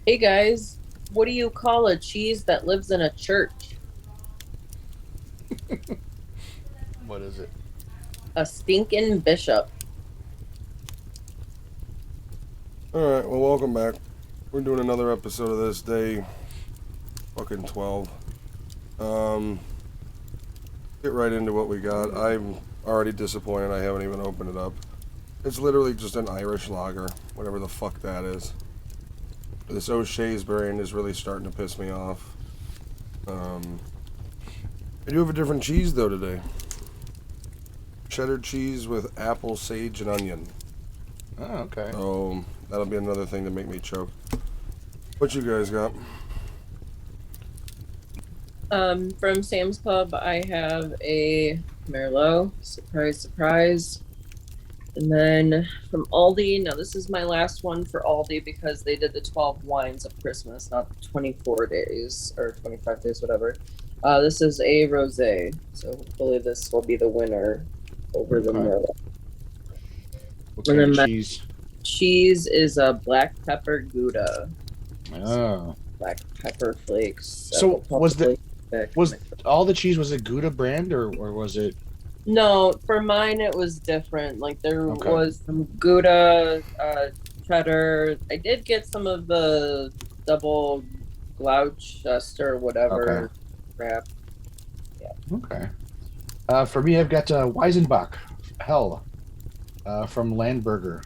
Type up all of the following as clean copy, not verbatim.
Hey guys, what do you call a cheese that lives in a church? What is it? A stinking bishop. Alright, well, welcome back. We're doing another episode of this, day fucking 12. Um, get right into what we got. I'm already disappointed I haven't even opened it up. It's literally just an Irish lager, whatever the fuck that is. This O'Shea's brand is really starting to piss me off. I do have a different cheese, though, today. Cheddar cheese with apple, sage, and onion. Oh, okay. So, that'll be another thing to make me choke. What you guys got? From Sam's Club, I have a Merlot. Surprise, surprise. And then from Aldi, now this is my last one for Aldi because they did the 12 wines of Christmas, not 24 days or 25 days, whatever. This is a rosé, so hopefully this will be the winner over the Okay. Merlot. What And kind then of my cheese? cheese is a black pepper Gouda. Oh. Black pepper flakes. So was the Thick. was all the cheese, was it Gouda brand or was it No, for mine it was different. Like there okay? was some Gouda, cheddar. I did get some of the double Gloucester, Okay. whatever crap. Yeah. Okay. For me, I've got Weizenbach Hell from Landberger.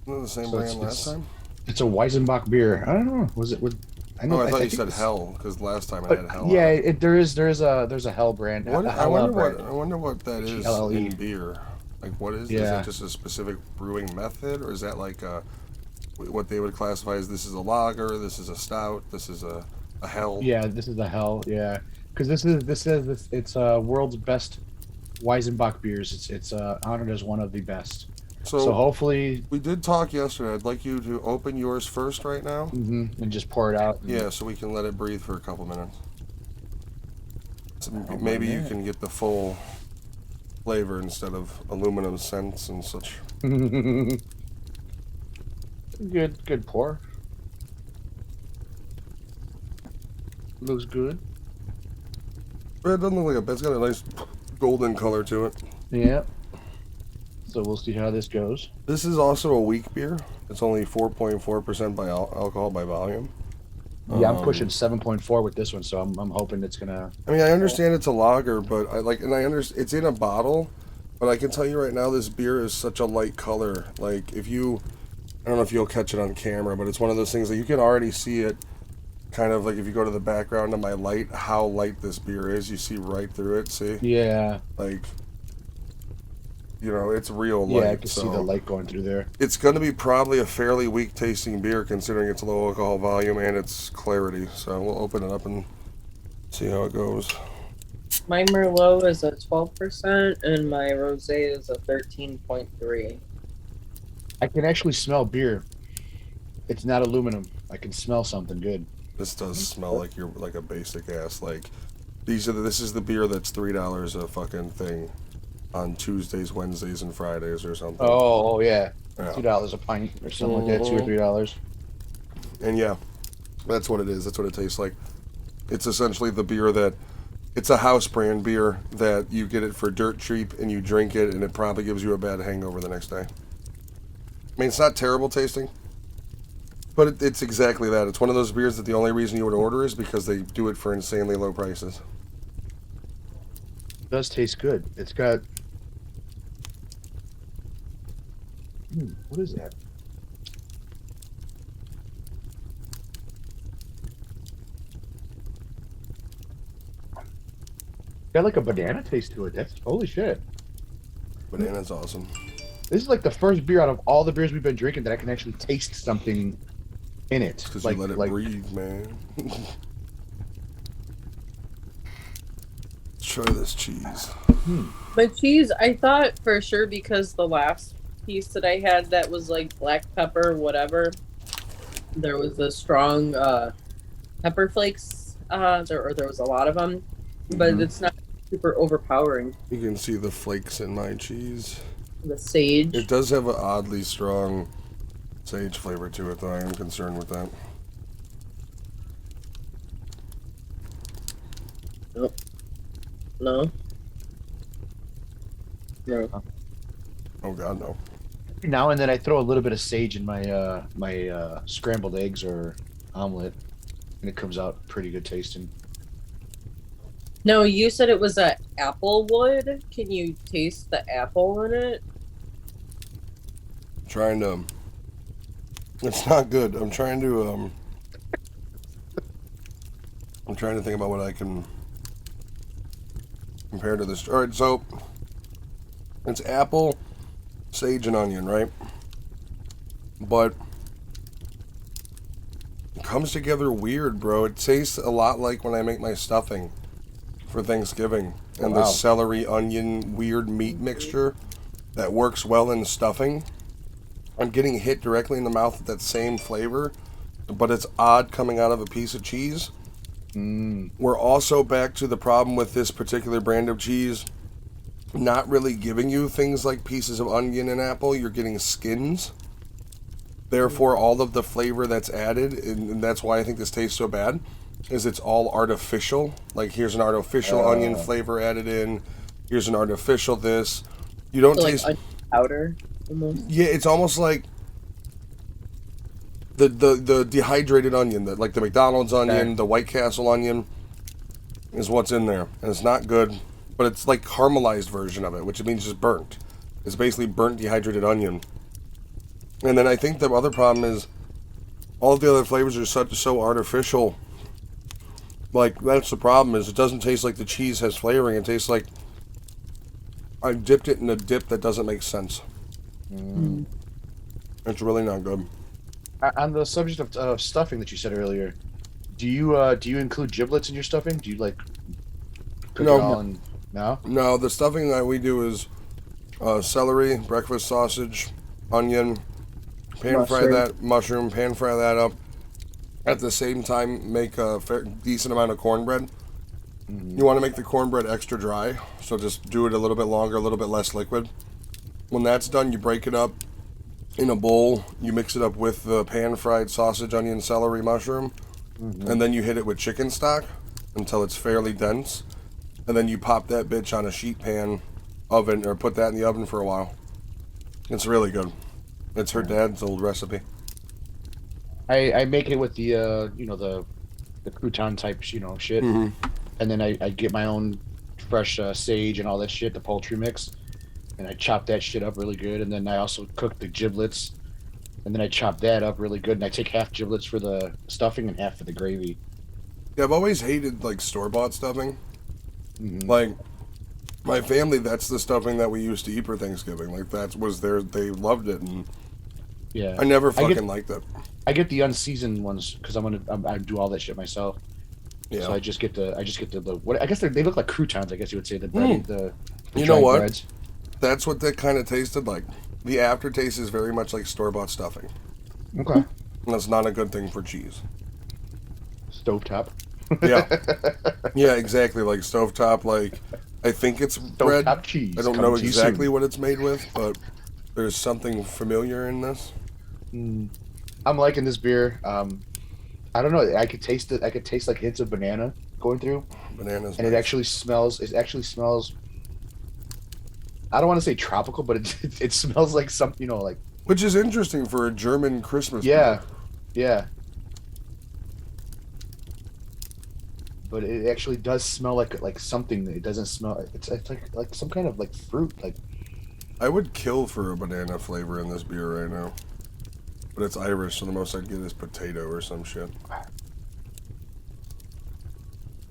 Isn't it the same So brand last time? it's a Weizenbach beer. I don't know. Was it? I know. Oh, I thought you think said it's- hell because last time I But had hell. yeah, on it. there's a Hell brand. What, A I Hell wonder brand. what I wonder what that is HLLE. in beer. Like, what is? Is Yeah. it just a specific brewing method, or is that like what they would classify as this is a lager, this is a stout, this is a hell? Yeah, this is the Hell. Yeah, because it's world's best Weizenbach beers. It's honored as one of the best. So So hopefully, we did talk yesterday. I'd like you to open yours first right now. and just pour it out. Yeah, so we can let it breathe for a couple minutes. So Oh, maybe you man. can get the full flavor instead of aluminum scents and such. Good pour. Looks good. But it doesn't look like a. It's got a nice golden color to it. Yeah. So we'll see how this goes. This is also a weak beer. It's only 4.4% by alcohol by volume. Yeah, I'm pushing 7.4 with this one, so I'm hoping it's gonna. I mean, I understand it's a lager, but I understand it's in a bottle. But I can tell you right now, this beer is such a light color. Like, if you, I don't know if you'll catch it on camera, but it's one of those things that you can already see it. Kind of like if you go to the background of my light, how light this beer is. You see right through it. See, Yeah. like, it's real light. Yeah, I can see the light going through there. It's going to be probably a fairly weak tasting beer considering its low alcohol volume and its clarity. So we'll open it up and see how it goes. My Merlot is a 12% and my rosé is a 13.3. I can actually smell beer. It's not aluminum. I can smell something good. This does smell like you're like a basic ass. Like this is the beer that's $3 a fucking thing on Tuesdays, Wednesdays, and Fridays or something. Oh yeah, Yeah. $2 a pint or something like that, $2 or $3. And yeah, that's what it is. That's what it tastes like. It's essentially the beer that it's a house brand beer that you get it for dirt cheap and you drink it and it probably gives you a bad hangover the next day. I mean, it's not terrible tasting, but it's exactly that. It's one of those beers that the only reason you would order is because they do it for insanely low prices. It does taste good. It's got. What is that? Got like a banana taste to it. That's holy shit. Banana's awesome. This is like the first beer out of all the beers we've been drinking that I can actually taste something in it. Because Like, you let it like breathe, man. Let's try this cheese. But cheese, I thought for sure because the last piece that I had that was like black pepper, whatever, there was a strong pepper flakes, there was a lot of them, but it's not super overpowering. You can see the flakes in my cheese. The sage. It does have an oddly strong sage flavor to it, though. I am concerned with that. Nope. No. No. Oh God, no. Now and then I throw a little bit of sage in my scrambled eggs or omelet, and it comes out pretty good tasting. No, you said it was a apple wood. Can you taste the apple in it? Trying to. It's not good. I'm trying to. I'm trying to think about what I can compare to this. All right, so it's apple, sage, and onion, right? But it comes together weird, bro. It tastes a lot like when I make my stuffing for Thanksgiving, and the celery, onion, weird meat mixture that works well in stuffing. I'm getting hit directly in the mouth with that same flavor, but it's odd coming out of a piece of cheese. We're also back to the problem with this particular brand of cheese not really giving you things like pieces of onion and apple. You're getting skins. Therefore, all of the flavor that's added, and that's why I think this tastes so bad, is it's all artificial. Like, here's an artificial onion flavor added in. Here's an artificial this. You don't So, taste... like powder, almost. Yeah, it's almost like the dehydrated onion, like the McDonald's onion, the White Castle onion, is what's in there. And it's not good, but it's like caramelized version of it, which means just burnt. It's basically burnt dehydrated onion. And then I think the other problem is all of the other flavors are so artificial. Like, that's the problem, is it doesn't taste like the cheese has flavoring. It tastes like I dipped it in a dip that doesn't make sense. It's really not good. On the subject of stuffing that you said earlier, do you include giblets in your stuffing? Do you like cook No. it all in? No. No, the stuffing that we do is celery, breakfast sausage, onion, pan fry that, mushroom, pan fry that up. At the same time, make a decent amount of cornbread. You want to make the cornbread extra dry, so just do it a little bit longer, a little bit less liquid. When that's done, you break it up in a bowl. You mix it up with the pan-fried sausage, onion, celery, mushroom, and then you hit it with chicken stock until it's fairly dense. And then you pop that bitch on a sheet pan oven, or put that in the oven for a while. It's really good. It's her dad's old recipe. I make it with the the crouton type shit, and then I get my own fresh sage and all that shit, the poultry mix, and I chop that shit up really good. And then I also cook the giblets, and then I chop that up really good. And I take half giblets for the stuffing and half for the gravy. Yeah, I've always hated like store-bought stuffing. Like, my family, that's the stuffing that we used to eat for Thanksgiving. Like, that was they loved it, and Yeah, I never fucking liked it. I get the unseasoned ones because I do all that shit myself. Yeah. So I just get the what I guess they look like croutons. I guess you would say the bread, the You know giant what? breads. That's what that kind of tasted like. The aftertaste is very much like store-bought stuffing. Okay. And that's not a good thing for cheese. Stovetop. Yeah. Yeah, exactly. Like stovetop, like, I think it's bread. Stovetop cheese. I don't coming know to you exactly soon. what it's made with, but there's something familiar in this. I'm liking this beer. I don't know. I could taste it. I could taste like hints of banana going through, Bananas. and it actually smells. It actually smells. I don't want to say tropical, but it smells like something. Like. Which is interesting for a German Christmas Yeah, beer. yeah. But it actually does smell like something. It doesn't smell. It's like some kind of like fruit. Like I would kill for a banana flavor in this beer right now. But it's Irish, so the most I'd get is potato or some shit.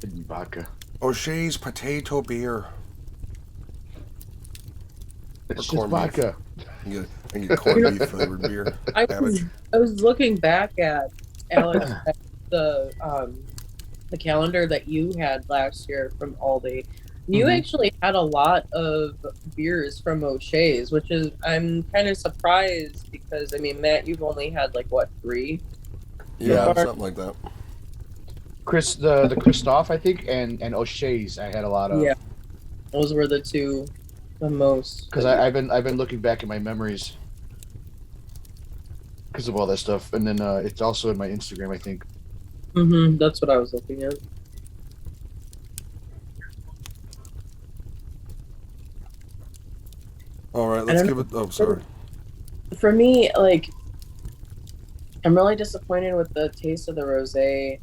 vodka. O'Shea's potato beer. It's just corned beef. vodka. I can get corned beef flavored beer. I was looking back at Alex at the calendar that you had last year from Aldi. You actually had a lot of beers from O'Shea's, which is I'm kind of surprised because I mean, Matt, you've only had like what 3? Yeah, something like that. The Christoph, I think, and O'Shea's. I had a lot of. Yeah, those were the 2 the most. Because I've been looking back at my memories because of all that stuff, and then it's also in my Instagram, I think. That's what I was looking at. right, let's give it. Oh, sorry. For me, like, I'm really disappointed with the taste of the rosé.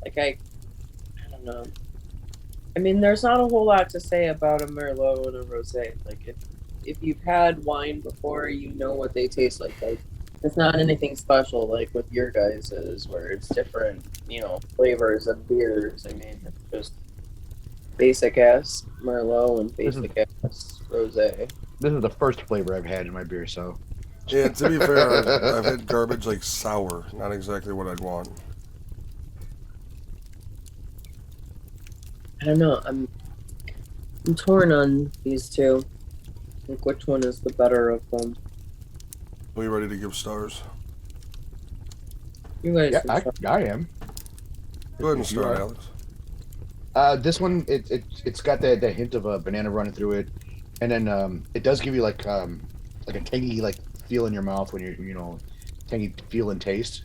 Like, I don't know. I mean, there's not a whole lot to say about a Merlot and a rosé. Like, if you've had wine before, you know what they taste like. Like, it's not anything special like with your guys's, where it's different, flavors of beers. I mean, it's just basic ass Merlot and basic ass rosé. This is the first flavor I've had in my beer, so. Yeah, to be fair, I've had garbage like sour. Not exactly what I'd want. I don't know. I'm torn on these two. Like, which one is the better of them? Are you ready to give stars? You guys, Yeah, I am. Go ahead and start, Alex. This one, it's got that hint of a banana running through it, and then it does give you like a tangy feel in your mouth when you're tangy feel and taste.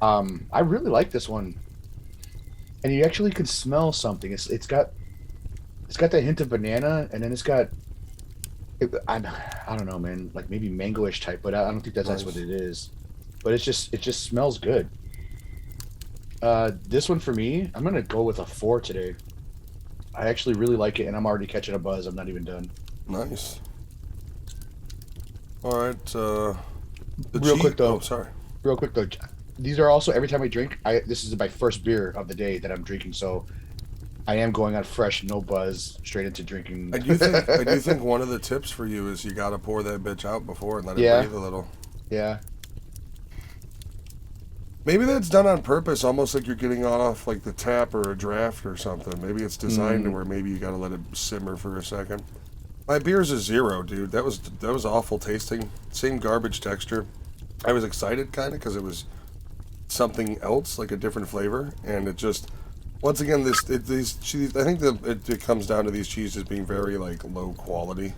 I really like this one, and you actually can smell something. It's got that hint of banana, and then it's got I don't know, man, like maybe mango-ish type, but I don't think that's what it is. But it just smells good. This one for me, I'm gonna go with a 4 today. I actually really like it, and I'm already catching a buzz. I'm not even done. Nice. All right. Real quick though. Oh, sorry. Real quick though. These are also every time I drink. This is my first beer of the day that I'm drinking, so I am going on fresh, no buzz, straight into drinking. I do think one of the tips for you is you gotta pour that bitch out before and let it breathe a little. Yeah. Maybe that's done on purpose, almost like you're getting off like the tap or a draft or something. Maybe it's designed to where maybe you gotta let it simmer for a second. My beer's a 0, dude. That was awful tasting. Same garbage texture. I was excited kind of because it was something else, like a different flavor, and it just. Once again, these cheese. I think it comes down to these cheeses being very low quality.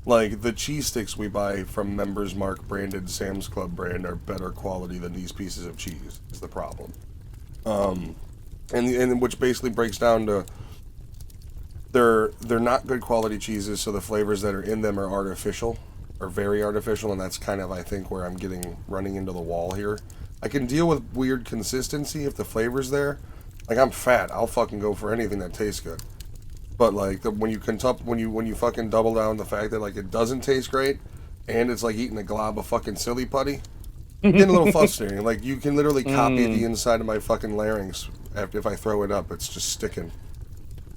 Like the cheese sticks we buy from Members Mark branded Sam's Club brand are better quality than these pieces of cheese. Is the problem, and which basically breaks down to they're not good quality cheeses, so the flavors that are in them are artificial, or very artificial, and that's kind of I think where I'm running into the wall here. I can deal with weird consistency if the flavor's there. Like, I'm fat. I'll fucking go for anything that tastes good. But when you fucking double down the fact that it doesn't taste great, and it's like eating a glob of fucking silly putty, getting a little frustrating. Like, you can literally copy the inside of my fucking larynx if I throw it up. It's just sticking.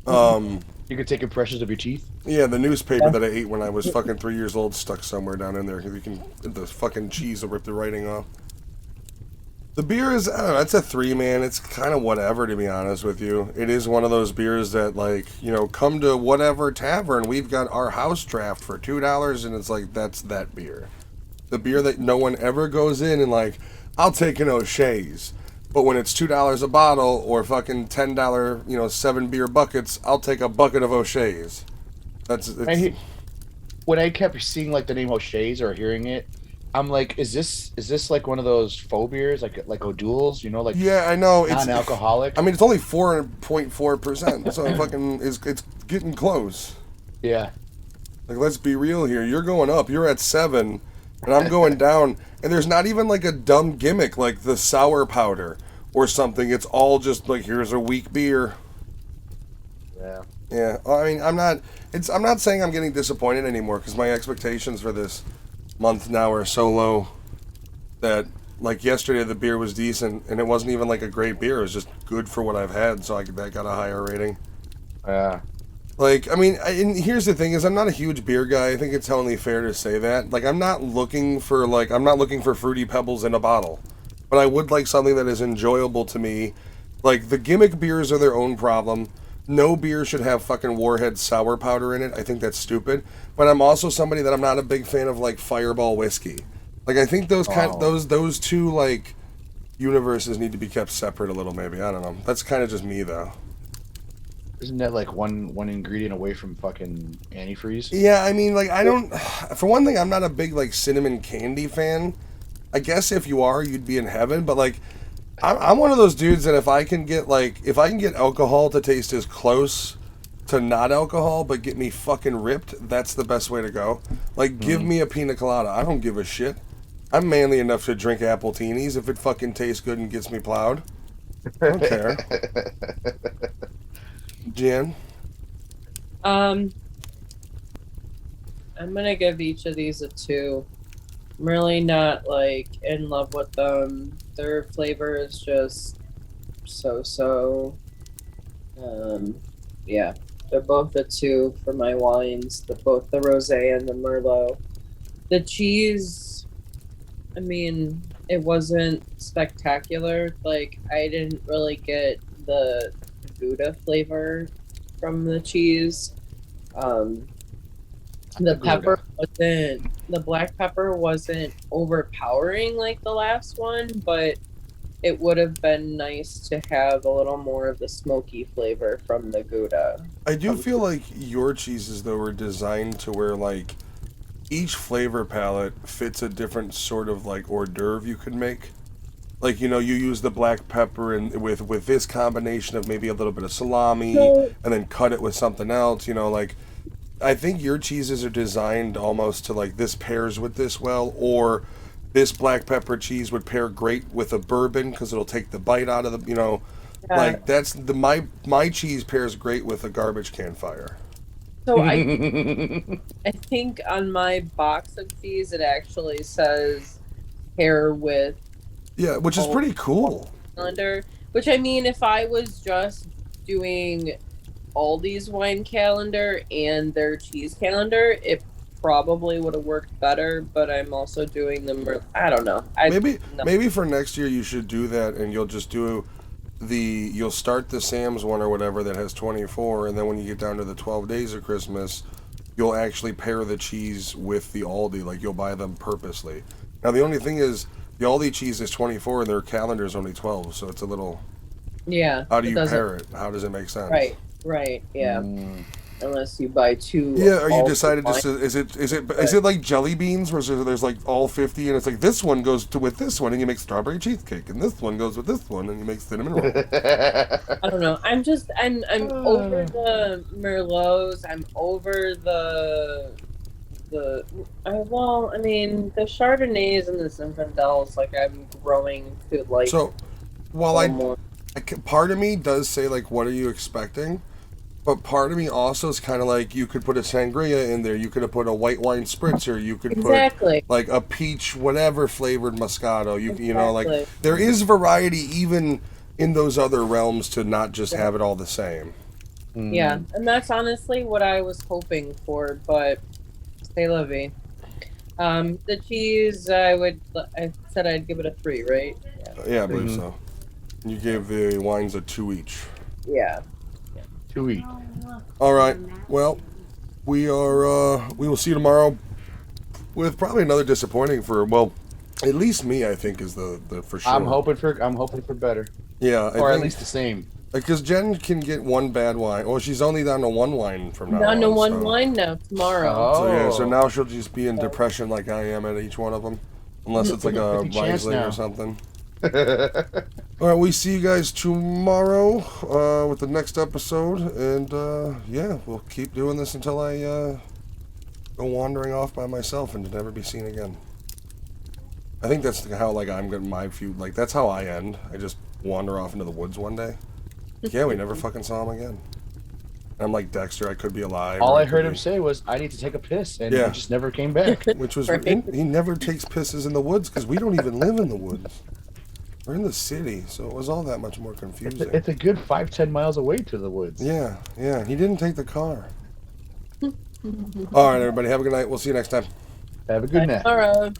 You can take impressions of your teeth. Yeah, the newspaper that I ate when I was fucking 3 years old stuck somewhere down in there. The fucking cheese will rip the writing off. The beer is, I don't know, it's a 3, man. It's kind of whatever, to be honest with you. It is one of those beers that, come to whatever tavern. We've got our house draft for $2, and it's that's that beer. The beer that no one ever goes in and, I'll take an O'Shea's. But when it's $2 a bottle or fucking $10, 7 beer buckets, I'll take a bucket of O'Shea's. When I kept seeing, the name O'Shea's or hearing it, I'm like, is this one of those faux beers, like O'Doul's, Yeah, I know. It's non-alcoholic. I mean, it's only 4.4%, so it's getting close. Yeah. Let's be real here. You're going up. You're at 7, and I'm going down. And there's not even a dumb gimmick like the sour powder or something. It's all just here's a weak beer. Yeah. Yeah. I mean, I'm not saying I'm getting disappointed anymore because my expectations for this month now are so low that yesterday the beer was decent and it wasn't even a great beer. It was just good for what I've had, so that got a higher rating. Yeah. And here's the thing is I'm not a huge beer guy. I think it's only fair to say that. I'm not looking for Fruity Pebbles in a bottle, but I would like something that is enjoyable to me. The gimmick beers are their own problem. No beer should have fucking Warhead sour powder in it. I think that's stupid. But I'm also somebody that I'm not a big fan of Fireball whiskey. I think those two universes need to be kept separate a little. Maybe I don't know. That's kind of just me though. Isn't that one ingredient away from fucking antifreeze? Yeah, I mean I don't. For one thing, I'm not a big cinnamon candy fan. I guess if you are, you'd be in heaven. But I'm one of those dudes that if I can get alcohol to taste as close to not alcohol, but get me fucking ripped, that's the best way to go. Like, give me a pina colada. I don't give a shit. I'm manly enough to drink apple teenies if it fucking tastes good and gets me plowed. I don't care. Jan? I'm gonna give each of these a 2. I'm really not like in love with them. Their flavor is just so. Yeah, they're both a 2 for my wines. Both the rosé and the merlot. The cheese, I mean, it wasn't spectacular. Like, I didn't really get the Gouda flavor from the cheese. The pepper wasn't, the black pepper wasn't overpowering like the last one, but it would have been nice to have a little more of the smoky flavor from the Gouda. I do feel like your cheeses, though, were designed to where, like, each flavor palette fits a different sort of, like, hors d'oeuvre you could make. Like, you know, you use the black pepper and with this combination of maybe a little bit of salami and then cut it with something else, you know, like, I think your cheeses are designed almost to, like, this pairs with this well, or this black pepper cheese would pair great with a bourbon because it'll take the bite out of the, you know, like, that's the, my cheese pairs great with a garbage can fire. So I think on my box of cheese it actually says pair with. Yeah, which is pretty cool. Calendar, which I mean, if I was just doing Aldi's wine calendar and their cheese calendar, it probably would have worked better. But I'm also doing them. I don't know. Maybe for next year you should do that, and you'll just do you'll start the Sam's one or whatever that has 24, and then when you get down to the 12 days of Christmas, you'll actually pair the cheese with the Aldi. Like, you'll buy them purposely. Now the only thing is, the Aldi cheese is 24 and their calendar is only 12, so it's a little. Yeah. How do you pair it? How does it make sense? Right. Yeah. Unless you buy 2. Yeah, or you decided just to, is it like jelly beans where there's like all 50 and it's like this one goes with this one and you make strawberry cheesecake and this one goes with this one and you make cinnamon roll. I don't know. I'm over the Merlots. I'm over the Chardonnays and the Zinfandels, like, I'm growing to like. So, while part of me does say, like, what are you expecting? But part of me also is kind of like, you could put a sangria in there, you could have put a white wine spritzer, you could put like a peach whatever flavored Moscato, you know, like, there is variety even in those other realms to not just have it all the same. Yeah, and that's honestly what I was hoping for, but c'est la vie. The cheese, I said I'd give it a 3, right? Yeah, I believe so. You gave the wines a 2 each. Yeah. 2 each. All right. Well, we will see you tomorrow with probably another disappointing at least me, I think, is the for sure. I'm hoping for better. Yeah, or at least the same. Because Jen can get one bad wine. Well, she's only down to 1 wine from now on. Down to 1 wine now tomorrow. Oh. So now she'll just be in depression like I am at each one of them. Unless it's like a Riesling or something. All right, we see you guys tomorrow with the next episode. And, yeah, we'll keep doing this until I go wandering off by myself and to never be seen again. I think that's how, like, I'm getting my few, like, that's how I end. I just wander off into the woods one day. Yeah, we never fucking saw him again. I'm like Dexter, I could be alive. All I heard him say was, I need to take a piss, and he just never came back. Which was, he never takes pisses in the woods, because we don't even live in the woods. We're in the city, so it was all that much more confusing. It's a good 5-10 miles away to the woods. Yeah, he didn't take the car. All right, everybody, have a good night. We'll see you next time. Have a good night. All right.